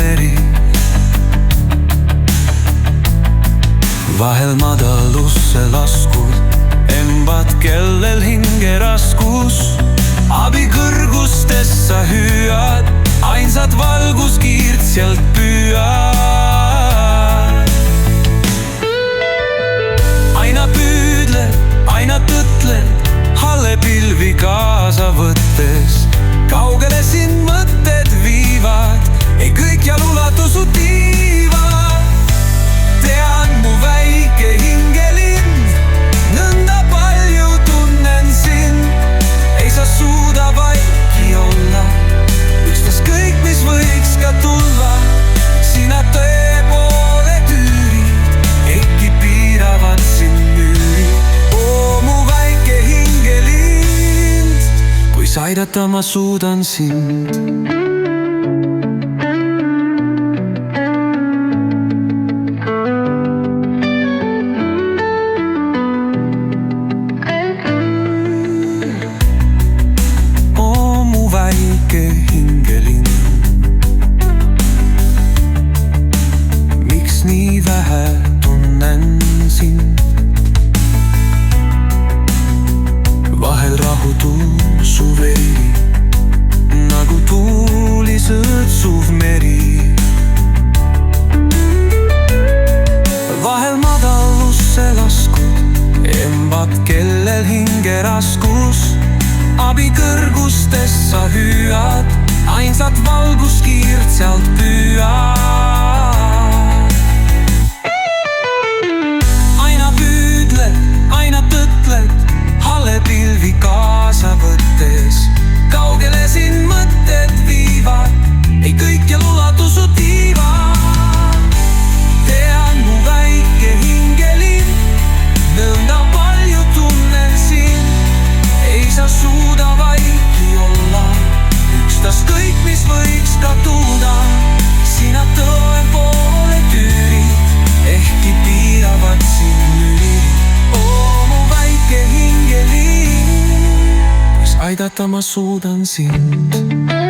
veri. Vahel madalusse laskud, embad kellel hinge raskus. Abi kõrgustessa hüüad, ainsad valguskiirt sealt püüad. Aina püüdled, aina tõtled, halle pilvi kaasa võttes. Kaugele sind mõtted viivad, ei kõik jalulatu su tiivad. Tean mu väike hingelind, nõnda palju tunnen sind. Ei sa suuda vaiki olla, ükstas kõik, mis võiks ka tulla. Sina tõe poole tüürid, ehkki piiravad sind müürid. Oo mu väike hingelind, kuis aidata ma suudan sind. Väike hingelind, miks nii vähe tunnen sind? Vahel rahutuu su veri, nagu tuuli sõõtsuv meri. Vahel madalusse laskud, embad kellel hinge raskus. Abi kõrgustest sa hüüad, ainsad valguskiirt sealt püüad. Aina püüdled, aina tõtled, halle pilvi kaasa võttes. Kaugele sind mõtted viivad, ei kõik jalulatu su tiivad. Tean mu väike hingelind, nõnda palju tunnen sind. Ei sa suuda vaiki olla, ükstas kõik, mis võiks ka tulla. Sina tõe poole tüürid, ehkki piiravad sind lüürid. Oo mu väike hingelind, kus aidata ma suudan sind.